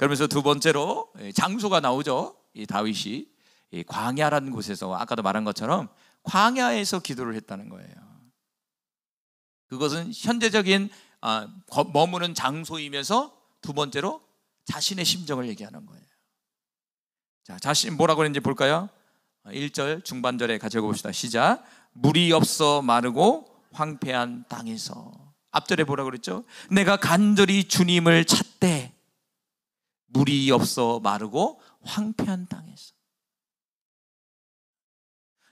그러면서 두 번째로 장소가 나오죠. 이 다윗이 이 광야라는 곳에서, 아까도 말한 것처럼 광야에서 기도를 했다는 거예요. 그것은 현재적인 머무는 장소이면서 두 번째로 자신의 심정을 얘기하는 거예요. 자, 자신 뭐라고 그랬는지 볼까요? 1절 중반절에 같이 읽어봅시다. 시작. 물이 없어 마르고 황폐한 땅에서. 앞절에 뭐라고 그랬죠? 내가 간절히 주님을 찾되 물이 없어 마르고 황폐한 땅에서.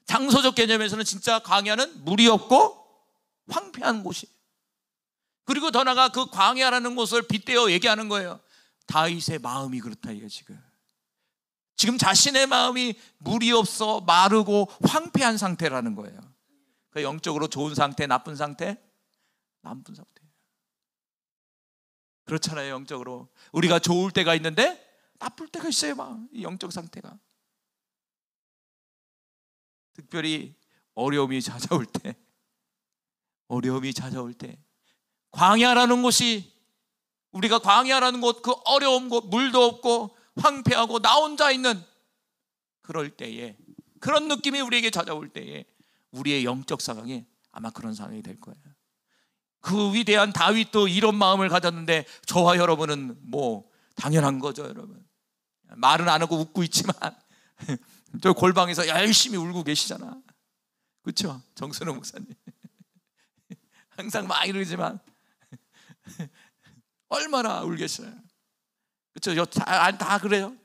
장소적 개념에서는 진짜 광야는 물이 없고 황폐한 곳이에요. 그리고 더 나아가 그 광야라는 곳을 빗대어 얘기하는 거예요. 다윗의 마음이 그렇다 이게 지금 자신의 마음이 물이 없어 마르고 황폐한 상태라는 거예요. 그 영적으로 좋은 상태, 나쁜 상태? 나쁜 상태예요. 그렇잖아요. 영적으로 우리가 좋을 때가 있는데 나쁠 때가 있어요. 이 영적 상태가. 특별히 어려움이 찾아올 때, 광야라는 곳이, 우리가 광야라는 곳, 그 어려운 곳, 물도 없고 황폐하고 나 혼자 있는 그럴 때에, 그런 느낌이 우리에게 찾아올 때에 우리의 영적 상황이 아마 그런 상황이 될 거예요. 그 위대한 다윗도 이런 마음을 가졌는데 저와 여러분은 뭐 당연한 거죠. 여러분 말은 안 하고 웃고 있지만 저 골방에서 열심히 울고 계시잖아. 그렇죠? 정순호 목사님 항상 막 이러지만 얼마나 울겠어요. 그렇죠? 다 그래요.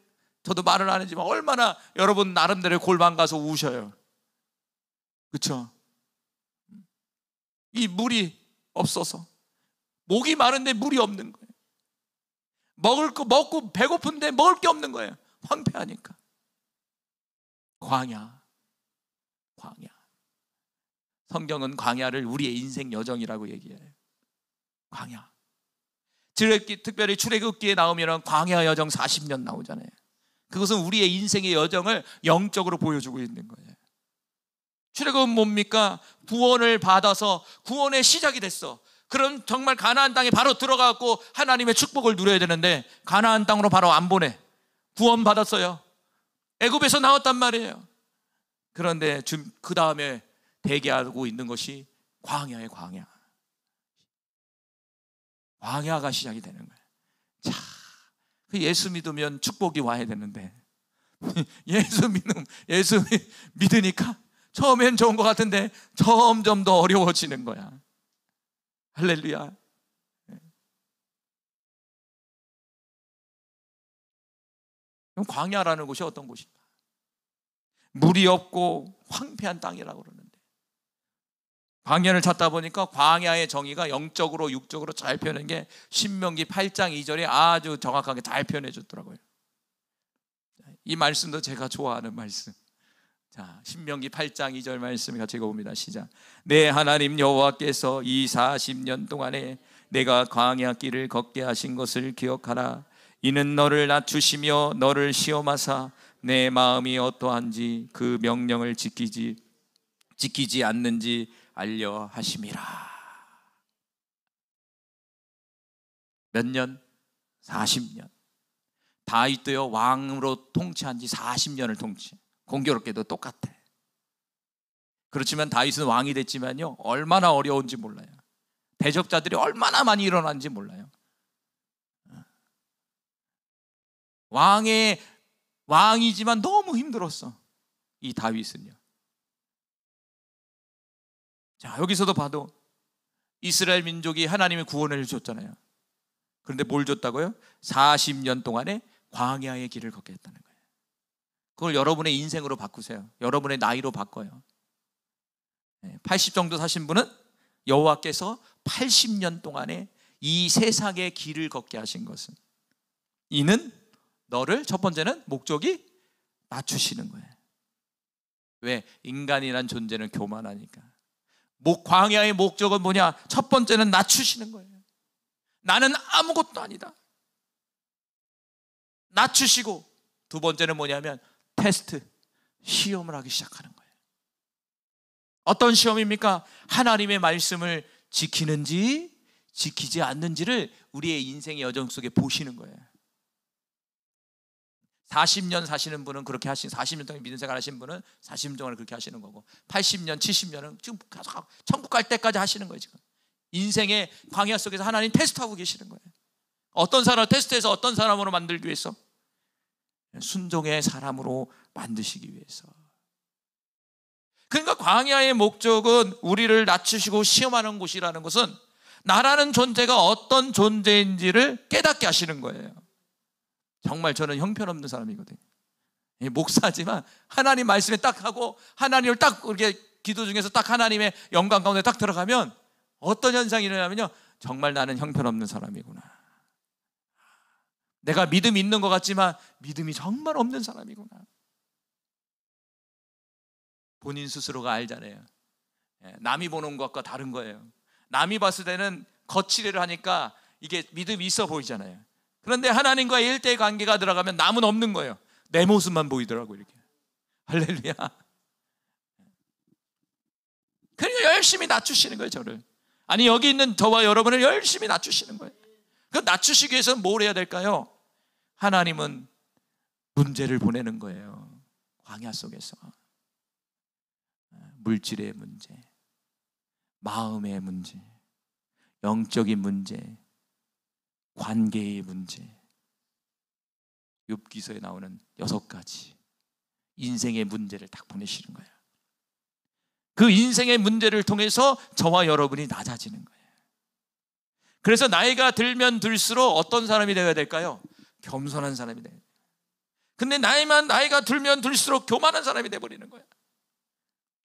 저도 말을 안 하지만 얼마나 여러분 나름대로 골방 가서 우셔요. 그렇죠? 이 물이 없어서 목이 마른데 물이 없는 거예요. 먹을 거 먹고 배고픈데 먹을 게 없는 거예요. 황폐하니까. 광야. 성경은 광야를 우리의 인생 여정이라고 얘기해요. 광야. 특별히 출애굽기에 나오면 광야 여정 40년 나오잖아요. 그것은 우리의 인생의 여정을 영적으로 보여주고 있는 거예요. 출애굽은 뭡니까? 구원을 받아서 구원의 시작이 됐어. 그럼 정말 가나안 땅에 바로 들어가고 하나님의 축복을 누려야 되는데 가나안 땅으로 바로 안 보내. 구원 받았어요. 애굽에서 나왔단 말이에요. 그런데 그 다음에 대기하고 있는 것이 광야의 광야. 광야가 시작이 되는 거예요. 자, 예수 믿으면 축복이 와야 되는데 예수 믿으니까 처음엔 좋은 것 같은데 점점 더 어려워지는 거야. 할렐루야. 그럼 광야라는 곳이 어떤 곳인가? 물이 없고 황폐한 땅이라고 그러는데, 광야를 찾다 보니까 광야의 정의가 영적으로 육적으로 잘 표현한 게 신명기 8장 2절에 아주 정확하게 잘 표현해 줬더라고요. 이 말씀도 제가 좋아하는 말씀. 자, 신명기 8장 2절 말씀 같이 읽어봅니다. 시작. 내 하나님 여호와께서 이 40년 동안에 내가 광야 길을 걷게 하신 것을 기억하라. 이는 너를 낮추시며 너를 시험하사 내 마음이 어떠한지 그 명령을 지키지 않는지 알려 하심이라. 몇 년? 40년. 다윗도요 왕으로 통치한 지 40년을 통치. 공교롭게도 똑같아. 그렇지만 다윗은 왕이 됐지만요 얼마나 어려운지 몰라요. 대적자들이 얼마나 많이 일어났는지 몰라요. 왕이지만 너무 힘들었어 이 다윗은요. 자, 여기서도 봐도 이스라엘 민족이 하나님의 구원을 줬잖아요. 그런데 뭘 줬다고요? 40년 동안에 광야의 길을 걷게 했다는 거예요. 그걸 여러분의 인생으로 바꾸세요. 여러분의 나이로 바꿔요. 80 정도 사신 분은 여호와께서 80년 동안에 이 세상의 길을 걷게 하신 것은, 이는 너를, 첫 번째는 목적이 낮추시는 거예요. 왜? 인간이란 존재는 교만하니까. 광야의 목적은 뭐냐? 첫 번째는 낮추시는 거예요. 나는 아무것도 아니다. 낮추시고, 두 번째는 뭐냐면 테스트, 시험을 하기 시작하는 거예요. 어떤 시험입니까? 하나님의 말씀을 지키는지 지키지 않는지를 우리의 인생의 여정 속에 보시는 거예요. 40년 사시는 분은 그렇게 40년 동안 믿는 생활 하시는 분은 40년 동안 그렇게 하시는 거고, 80년, 70년은 지금 천국 갈 때까지 하시는 거예요. 지금 인생의 광야 속에서 하나님 테스트하고 계시는 거예요. 어떤 사람을 테스트해서 어떤 사람으로 만들기 위해서? 순종의 사람으로 만드시기 위해서. 그러니까 광야의 목적은 우리를 낮추시고 시험하는 곳이라는 것은 나라는 존재가 어떤 존재인지를 깨닫게 하시는 거예요. 정말 저는 형편없는 사람이거든요. 목사지만 하나님 말씀에 딱 하고 하나님을 딱 이렇게 기도 중에서 딱 하나님의 영광 가운데 딱 들어가면 어떤 현상이 일어나면요, 정말 나는 형편없는 사람이구나. 내가 믿음이 있는 것 같지만 믿음이 정말 없는 사람이구나. 본인 스스로가 알잖아요. 남이 보는 것과 다른 거예요. 남이 봤을 때는 거칠애를 하니까 이게 믿음이 있어 보이잖아요. 그런데 하나님과의 일대의 관계가 들어가면 남은 없는 거예요. 내 모습만 보이더라고요. 이렇게. 할렐루야. 그러니까 열심히 낮추시는 거예요, 저를. 아니, 여기 있는 저와 여러분을 열심히 낮추시는 거예요. 그 낮추시기 위해서는 뭘 해야 될까요? 하나님은 문제를 보내는 거예요. 광야 속에서. 물질의 문제, 마음의 문제, 영적인 문제, 관계의 문제, 욥기서에 나오는 6가지 인생의 문제를 딱 보내시는 거예요. 그 인생의 문제를 통해서 저와 여러분이 낮아지는 거예요. 그래서 나이가 들면 들수록 어떤 사람이 되어야 될까요? 겸손한 사람이 돼야 돼요. 근데 나이가 들면 들수록 교만한 사람이 돼버리는 거예요.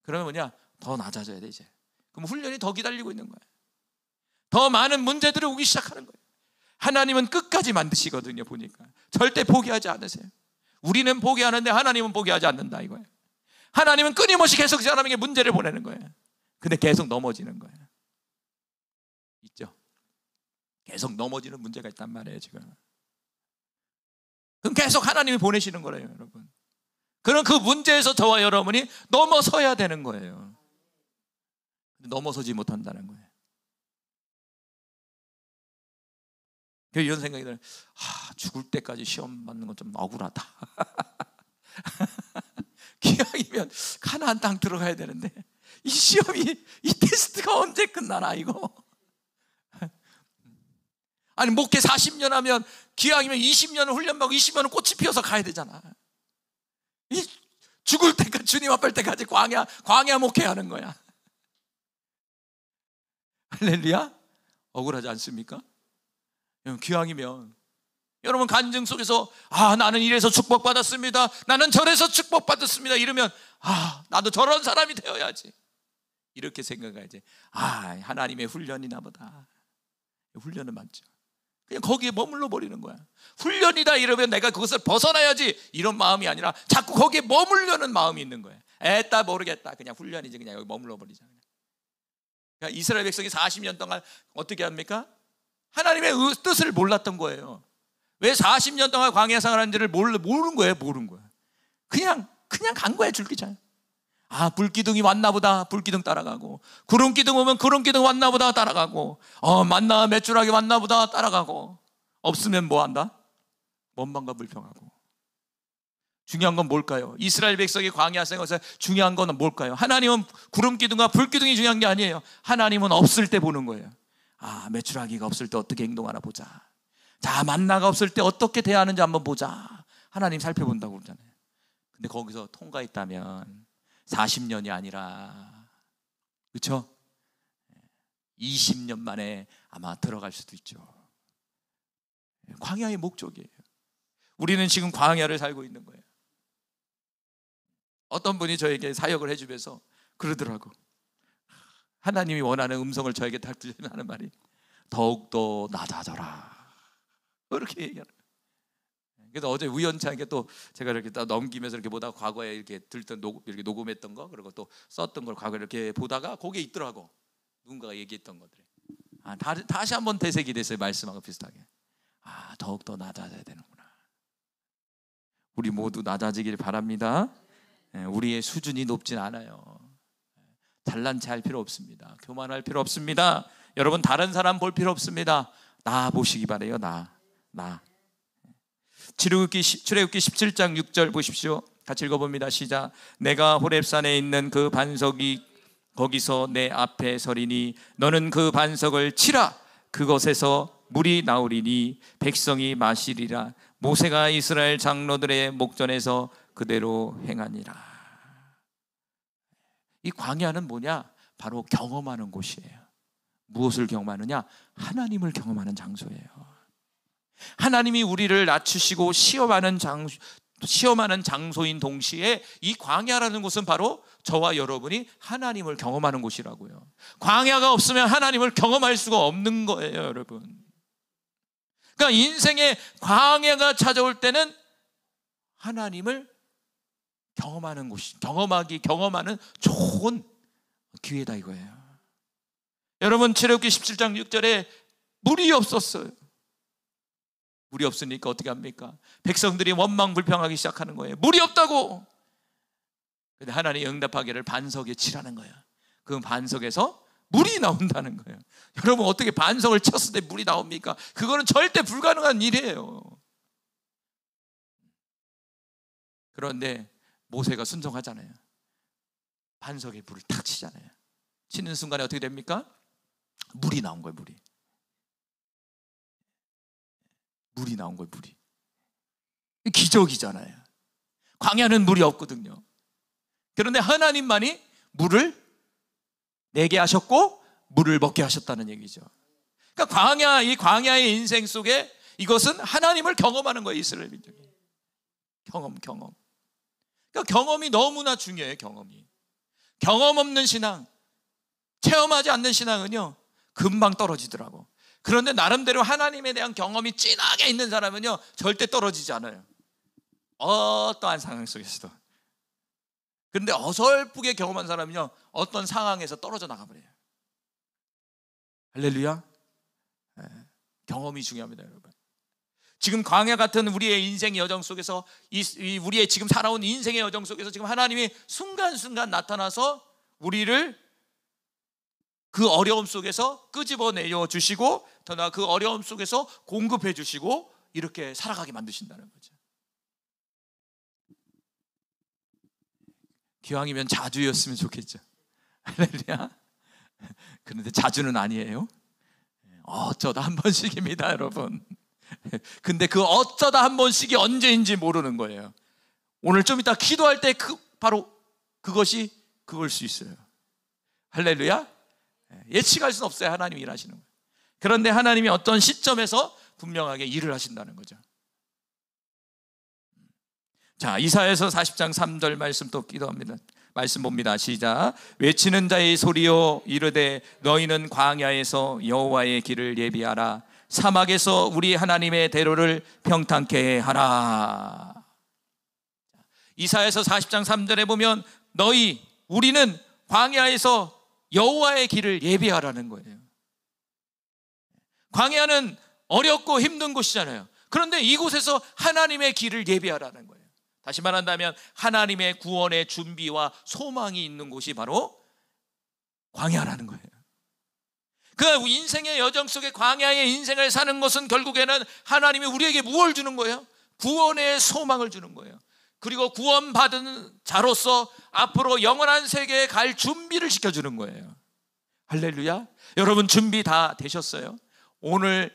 그러면 뭐냐? 더 낮아져야 돼 이제. 그럼 훈련이 더 기다리고 있는 거예요. 더 많은 문제들이 오기 시작하는 거예요. 하나님은 끝까지 만드시거든요. 보니까 절대 포기하지 않으세요. 우리는 포기하는데 하나님은 포기하지 않는다 이거예요. 하나님은 끊임없이 계속 그 사람에게 문제를 보내는 거예요. 근데 계속 넘어지는 거예요. 있죠? 계속 넘어지는 문제가 있단 말이에요 지금. 그럼 계속 하나님이 보내시는 거예요 여러분. 그럼 그 문제에서 저와 여러분이 넘어서야 되는 거예요. 넘어서지 못한다는 거예요. 이런 생각이 들어요. 죽을 때까지 시험 받는 건 좀 억울하다. 기왕이면 가나안 땅 들어가야 되는데 이 시험이, 이 테스트가 언제 끝나나 이거. 아니 목회 40년 하면 기왕이면 20년을 훈련받고 20년은 꽃이 피어서 가야 되잖아. 이 죽을 때까지, 주님 앞에 때까지 광야 목회하는 거야. 할렐루야. 억울하지 않습니까? 기왕이면 여러분 간증 속에서 나는 이래서 축복받았습니다, 나는 저래서 축복받았습니다 이러면 나도 저런 사람이 되어야지 이렇게 생각해야지. 하나님의 훈련이나 보다. 훈련은 맞죠. 그냥 거기에 머물러 버리는 거야. 훈련이다 이러면 내가 그것을 벗어나야지 이런 마음이 아니라 자꾸 거기에 머물려는 마음이 있는 거야. 에따 모르겠다, 그냥 훈련이지, 그냥 여기 머물러 버리잖아요. 그러니까 이스라엘 백성이 40년 동안 어떻게 합니까? 하나님의 뜻을 몰랐던 거예요. 왜 40년 동안 광야 생활하는지를 모르는 거예요. 그냥 간 거예요. 줄기차게. 불기둥이 왔나 보다, 불기둥 따라가고, 구름기둥 오면 구름기둥 왔나 보다 따라가고, 만나 메추라기 왔나 보다 따라가고, 없으면 뭐 한다? 원망과 불평하고. 중요한 건 뭘까요? 이스라엘 백성이 광야 생활에서 중요한 건 뭘까요? 하나님은 구름기둥과 불기둥이 중요한 게 아니에요. 하나님은 없을 때 보는 거예요. 메추라기가 없을 때 어떻게 행동하나 보자. 자, 만나가 없을 때 어떻게 대하는지 한번 보자. 하나님 살펴본다고 그러잖아요. 근데 거기서 통과했다면 40년이 아니라, 그렇죠? 20년 만에 아마 들어갈 수도 있죠. 광야의 목적이에요. 우리는 지금 광야를 살고 있는 거예요. 어떤 분이 저에게 사역을 해주면서 그러더라고. 하나님이 원하는 음성을 저에게 딱 들려는 말이 더욱더 낮아져라, 이렇게 얘기하는 거예요. 그래서 어제 우연찮게 또 제가 이렇게 넘기면서 이렇게 보다가 과거에 이렇게 들던 이렇게 녹음했던 거, 그리고 또 썼던 걸 과거에 이렇게 보다가 거기에 있더라고. 누군가가 얘기했던 것들이. 다시 한번 되새기 됐어요. 말씀하고 비슷하게. 더욱더 낮아져야 되는구나. 우리 모두 낮아지길 바랍니다. 우리의 수준이 높진 않아요. 잘난 체할 필요 없습니다. 교만할 필요 없습니다. 여러분 다른 사람 볼 필요 없습니다. 나 보시기 바래요. 나. 출애굽기 17장 6절 보십시오. 같이 읽어봅니다. 시작. 내가 호렙산에 있는 그 반석이 거기서 내 앞에 서리니 너는 그 반석을 치라. 그것에서 물이 나오리니 백성이 마시리라. 모세가 이스라엘 장로들의 목전에서 그대로 행하니라. 이 광야는 뭐냐? 바로 경험하는 곳이에요. 무엇을 경험하느냐? 하나님을 경험하는 장소예요. 하나님이 우리를 낮추시고 시험하는 장소인 동시에 이 광야라는 곳은 바로 저와 여러분이 하나님을 경험하는 곳이라고요. 광야가 없으면 하나님을 경험할 수가 없는 거예요, 여러분. 그러니까 인생의 광야가 찾아올 때는 하나님을 경험하는 경험하는 좋은 기회다 이거예요. 여러분, 출애굽기 17장 6절에 물이 없었어요. 물이 없으니까 어떻게 합니까? 백성들이 원망불평하기 시작하는 거예요. 물이 없다고. 근데 하나님이 응답하기를 반석에 치라는 거예요. 그 반석에서 물이 나온다는 거예요. 여러분, 어떻게 반석을 쳤을 때 물이 나옵니까? 그거는 절대 불가능한 일이에요. 그런데 모세가 순종하잖아요. 반석에 물을 탁 치잖아요. 치는 순간에 어떻게 됩니까? 물이 나온 거예요. 물이 나온 거예요. 물이. 기적이잖아요. 광야는 물이 없거든요. 그런데 하나님만이 물을 내게 하셨고 물을 먹게 하셨다는 얘기죠. 그러니까 이 광야의 인생 속에 이것은 하나님을 경험하는 거예요. 이스라엘 민족이. 경험. 그러니까 경험이 너무나 중요해요. 경험 없는 신앙, 체험하지 않는 신앙은요 금방 떨어지더라고. 그런데 나름대로 하나님에 대한 경험이 진하게 있는 사람은요 절대 떨어지지 않아요. 어떠한 상황 속에서도. 그런데 어설프게 경험한 사람은요 어떤 상황에서 떨어져 나가버려요. 할렐루야. 네, 경험이 중요합니다, 여러분. 지금 광야 같은 우리의 인생의 여정 속에서 우리의 지금 살아온 인생의 여정 속에서 지금 하나님이 순간순간 나타나서 우리를 그 어려움 속에서 끄집어내어 주시고 더 나아 그 어려움 속에서 공급해 주시고 이렇게 살아가게 만드신다는 거죠. 기왕이면 자주였으면 좋겠죠. 할렐루야. 그런데 자주는 아니에요. 어쩌다 한 번씩입니다, 여러분. 근데 그 어쩌다 한 번씩이 언제인지 모르는 거예요. 오늘 좀 이따 기도할 때 바로 그것이 그걸 수 있어요. 할렐루야. 예측할 수는 없어요. 하나님이 일하시는 거예요. 그런데 하나님이 어떤 시점에서 분명하게 일을 하신다는 거죠. 자, 이사야서 40장 3절 말씀 또 기도합니다. 말씀 봅니다. 시작. 외치는 자의 소리여 이르되 너희는 광야에서 여호와의 길을 예비하라. 사막에서 우리 하나님의 대로를 평탄케 하라. 이사야서 40장 3절에 보면 우리는 광야에서 여호와의 길을 예비하라는 거예요. 광야는 어렵고 힘든 곳이잖아요. 그런데 이곳에서 하나님의 길을 예비하라는 거예요. 다시 말한다면 하나님의 구원의 준비와 소망이 있는 곳이 바로 광야라는 거예요. 그 인생의 여정 속에 광야의 인생을 사는 것은 결국에는 하나님이 우리에게 무엇을 주는 거예요? 구원의 소망을 주는 거예요. 그리고 구원받은 자로서 앞으로 영원한 세계에 갈 준비를 시켜주는 거예요. 할렐루야. 여러분 준비 다 되셨어요? 오늘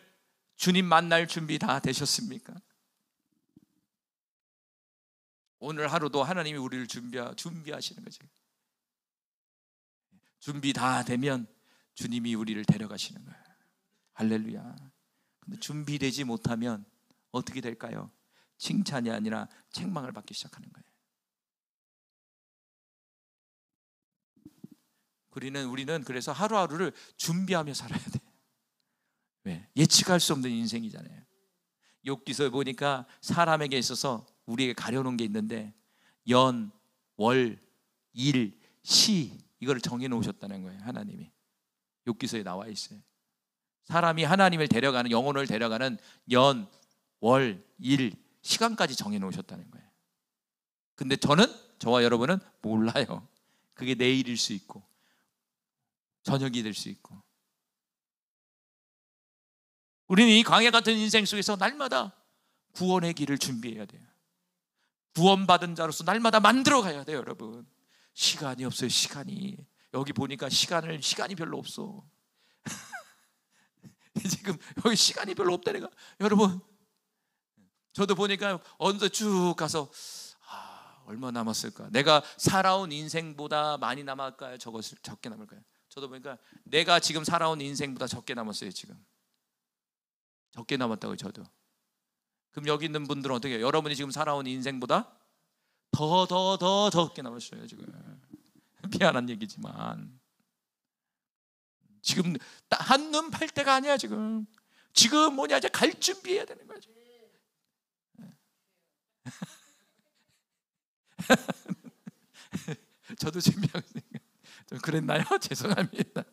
주님 만날 준비 다 되셨습니까? 오늘 하루도 하나님이 우리를 준비하시는 거죠. 준비 다 되면 주님이 우리를 데려가시는 거예요. 할렐루야. 근데 준비되지 못하면 어떻게 될까요? 칭찬이 아니라 책망을 받기 시작하는 거예요. 우리는 그래서 하루하루를 준비하며 살아야 돼. 왜? 예측할 수 없는 인생이잖아요. 욥기서에 보니까 사람에게 있어서 우리에게 가려놓은 게 있는데 연, 월, 일, 시 이걸 정해놓으셨다는 거예요. 하나님이 욥기서에 나와 있어요. 사람이 하나님을 데려가는, 영혼을 데려가는 연, 월, 일, 시간까지 정해놓으셨다는 거예요. 근데 저와 여러분은 몰라요. 그게 내일일 수 있고 저녁이 될 수 있고. 우리는 이 광야 같은 인생 속에서 날마다 구원의 길을 준비해야 돼요. 구원받은 자로서 날마다 만들어 가야 돼요, 여러분. 시간이 없어요, 시간이. 여기 보니까 시간이 별로 없어. 지금 여기 시간이 별로 없다니까. 여러분, 저도 보니까 어느새 쭉 가서 얼마 남았을까? 내가 살아온 인생보다 많이 남을까요? 적게 남을까요? 저도 보니까 내가 지금 살아온 인생보다 적게 남았어요. 지금 적게 남았다고요. 저도. 그럼 여기 있는 분들은 어떻게 해요? 여러분이 지금 살아온 인생보다 더 적게 남았어요. 지금. 미안한 얘기지만 지금 한눈 팔 때가 아니야. 지금 뭐냐, 이제 갈 준비해야 되는 거지. 저도 준비하고 있으니까 좀 그랬나요? 죄송합니다.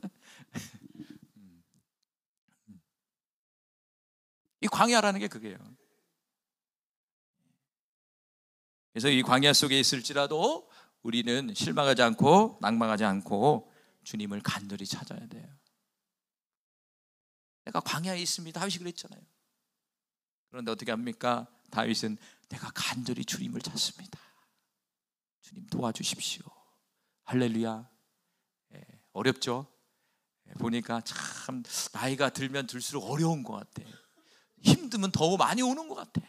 이 광야라는 게 그게요. 그래서 이 광야 속에 있을지라도 우리는 실망하지 않고 낭망하지 않고 주님을 간절히 찾아야 돼요. 내가 광야에 있습니다. 다윗이 그랬잖아요. 그런데 어떻게 합니까? 다윗은 내가 간절히 주님을 찾습니다. 주님 도와주십시오. 할렐루야. 어렵죠? 보니까 참 나이가 들면 들수록 어려운 것 같아. 힘들면 더 많이 오는 것 같아.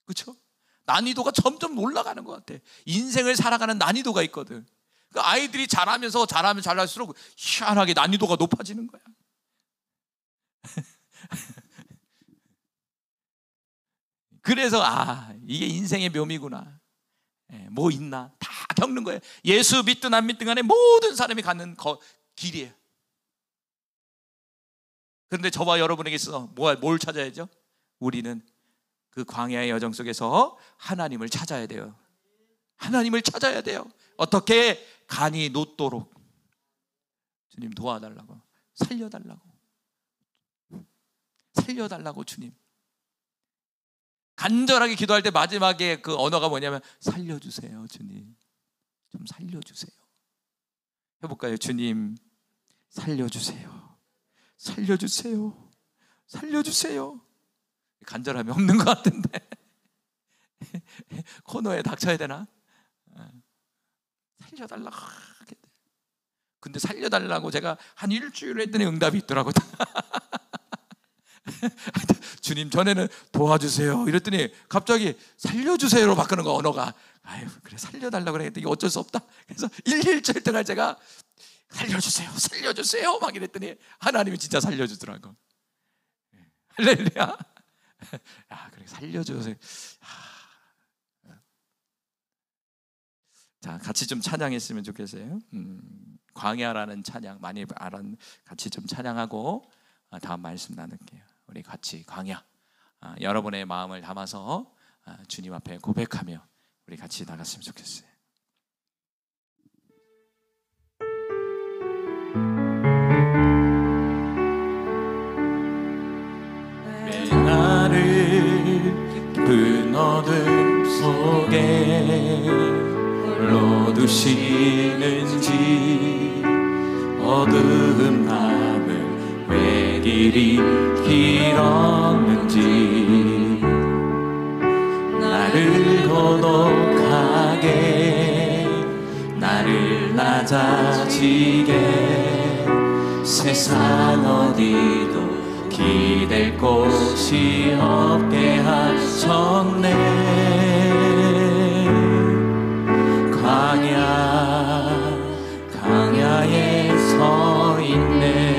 그렇죠? 난이도가 점점 올라가는 것 같아. 인생을 살아가는 난이도가 있거든. 그러니까 아이들이 자라면 잘할수록 희한하게 난이도가 높아지는 거야. 그래서 이게 인생의 묘미구나. 뭐 있나 다 겪는 거예요. 예수 믿든 안 믿든 간에 모든 사람이 가는 길이에요. 그런데 저와 여러분에게 있어서 뭘 찾아야죠? 우리는 그 광야의 여정 속에서 하나님을 찾아야 돼요. 하나님을 찾아야 돼요. 어떻게? 간이 놓도록. 주님 도와달라고, 살려달라고 주님. 간절하게 기도할 때 마지막에 그 언어가 뭐냐면 살려주세요 주님, 좀 살려주세요. 해볼까요? 주님 살려주세요. 간절함이 없는 것 같은데 코너에 닥쳐야 되나? 살려달라고. 근데 살려달라고 제가 한 일주일 했더니 응답이 있더라고요. 주님 전에는 도와주세요 이랬더니 갑자기 살려주세요로 바꾸는 거, 언어가. 그래 살려달라고 그랬더니 어쩔 수 없다. 그래서 일주일 동안 제가 살려주세요 막 이랬더니 하나님이 진짜 살려주더라고. 할렐루야. 그래 살려주세요. 자, 같이 좀 찬양했으면 좋겠어요. 광야라는 찬양 많이 같이 좀 찬양하고 다음 말씀 나눌게요. 우리 같이 광야, 여러분의 마음을 담아서 주님 앞에 고백하며 우리 같이 나갔으면 좋겠어요. 나를 깊은 어둠 속에 홀로 두시는지, 어두운 밤을 왜 길이 길었는지, 나를 고독하게 나를 낮아지게 세상 어디도 기댈 곳이 없게 하셨네. 광야에 서 있네.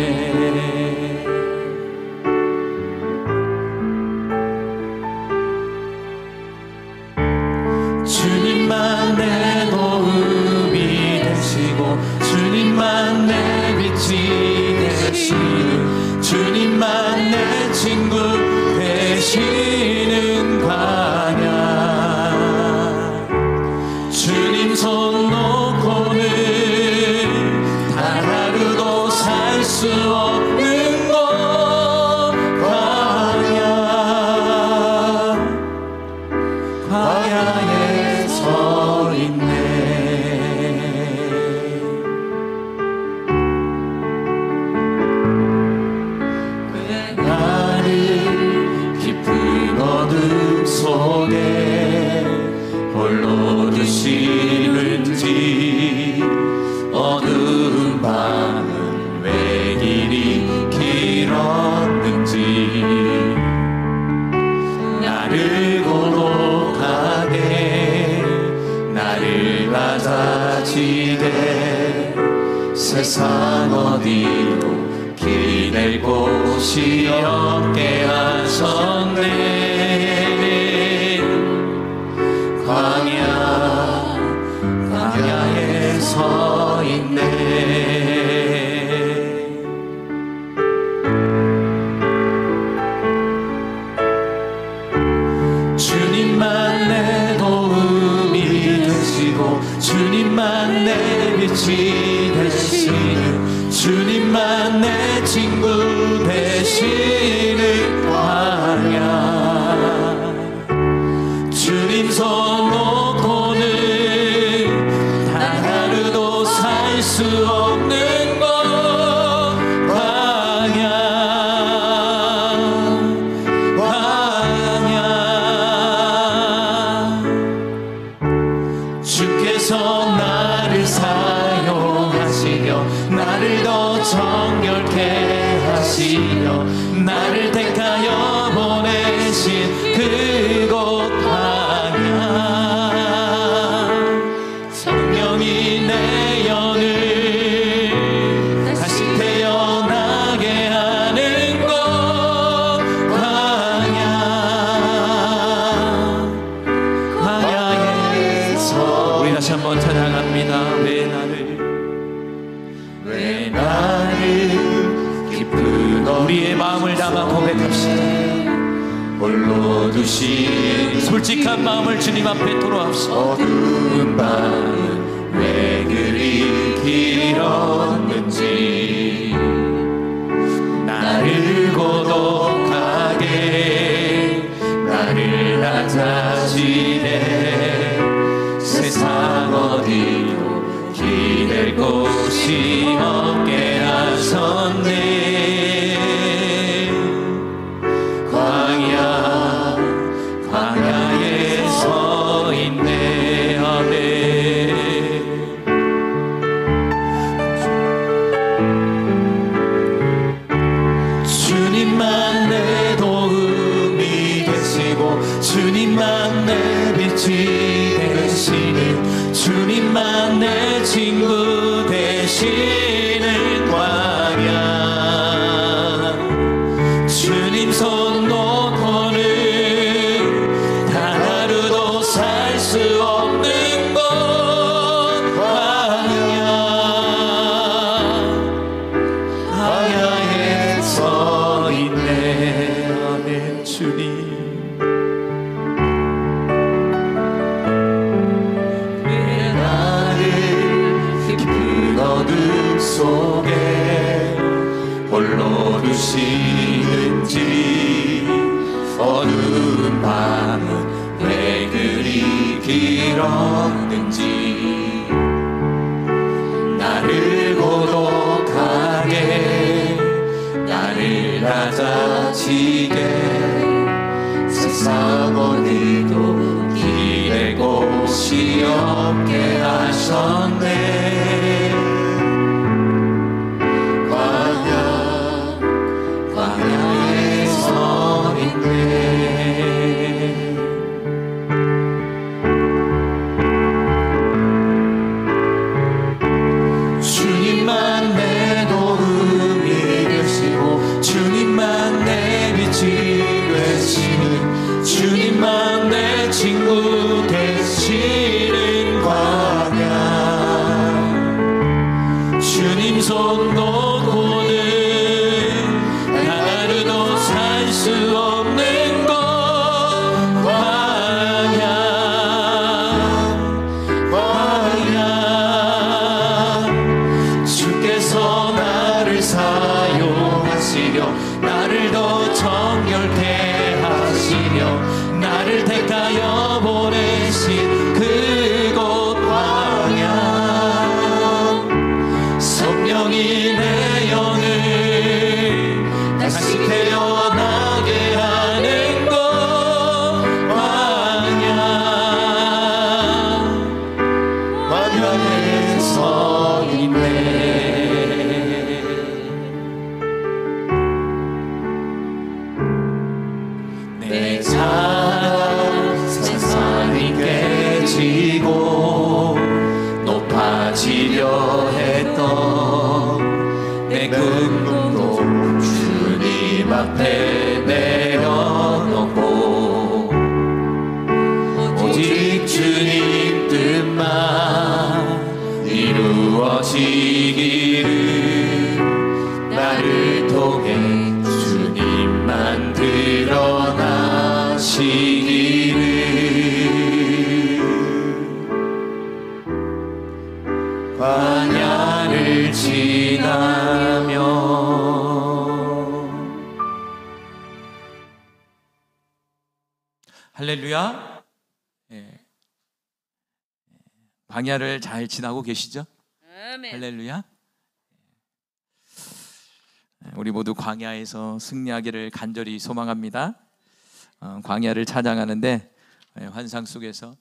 주님만 내 도움이 되시고 주님만 내 빛이 되시는, 주님만 내 친구 되시는 광야. 주님 손 놓고는 단 하루도 살 수 없는 곳 광야에 서 있네. 왜 나를 깊은 속에 홀로 두시는지 어두운 밤은 왜 이리 길었는지 나를 고독하게 나를 낮아지게 세상 어디로 기댈 곳이 없게 하셨네. 광야에 서 있네. 주님만 내 도움이 되시고 주님만 내 빛이 되시는 주님만 내 친구 되시는 광야. 주님 손 놓고는 단 하루도 살 수 없는 곳 광야. 주께서 나를 사용하시며 나를 더 정결케 하시며 나를 택하여 보내신 그곳 광야. 성령이 내 영을 다시 태어나게 하는 곳 광야. 광야에서 우리 다시 한번 찬양합니다. 왜 나를 깊은 우리의 마음을 담아 고백합시다. 홀로 두신 솔직한 마음을 주님 앞에 토로합시다. 어두운 밤은 왜 그리 길었는지 나를 고독하게 나를 낮아지게 세상 어디로 기댈 곳이 없게 하셨네. 광야에 서 있네. 아멘. 주님만 내 도움이 되시고 주님만 내 빛이 되시는 주님만 내 친구 되시는 광야. 주님 손 놓고는 단 하루도 살 수 없는 곳 광야. 광야에 서 있네. 아멘. 주님 어둠 속에 홀로 두시는지 어두운 밤은 왜 그리 길었는지 나를 고독하게 나를 낮아지게 세상 어디도 기댈 곳이 없게 하셨네. 광야에 서 있네. 주님만 내 도움이 되시고 주님만 내 빛이 되시는 주님만 내 친구 되시는 광야. 주님 손 놓고는 하루도 살 수 없는 곳 광야. 주께서 나를 사용하시며 나를 더 정결케 하시며 나를 택하여 보내신 그곳 광야. 성령이 내 영을 다시 태어나게 하는 곳 광야. 내 자랑 산산이 깨지고 높아지려 했던 내 근심도 주님 앞에 내려놓고 오직 주님 뜻만 이루어지기를 나를 통해 주님만 드러나시기를 광야를 지나며 할렐루야. 예. 광야를 잘 지나고 계시죠? 아멘. 할렐루야. 우리 모두 광야에서 승리하기를 간절히 소망합니다. 광야를 찬양하는데 환상 속에서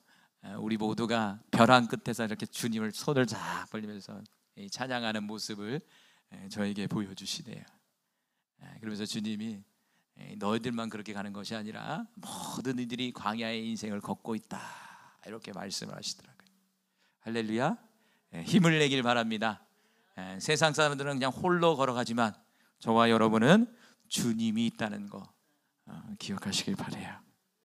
우리 모두가 벼랑 끝에서 이렇게 주님을 손을 쫙 벌리면서 찬양하는 모습을 저에게 보여주시네요. 그러면서 주님이 너희들만 그렇게 가는 것이 아니라 모든 이들이 광야의 인생을 걷고 있다, 이렇게 말씀을 하시더라고요. 할렐루야. 힘을 내길 바랍니다. 세상 사람들은 그냥 홀로 걸어가지만 저와 여러분은 주님이 있다는 거 기억하시길 바라요.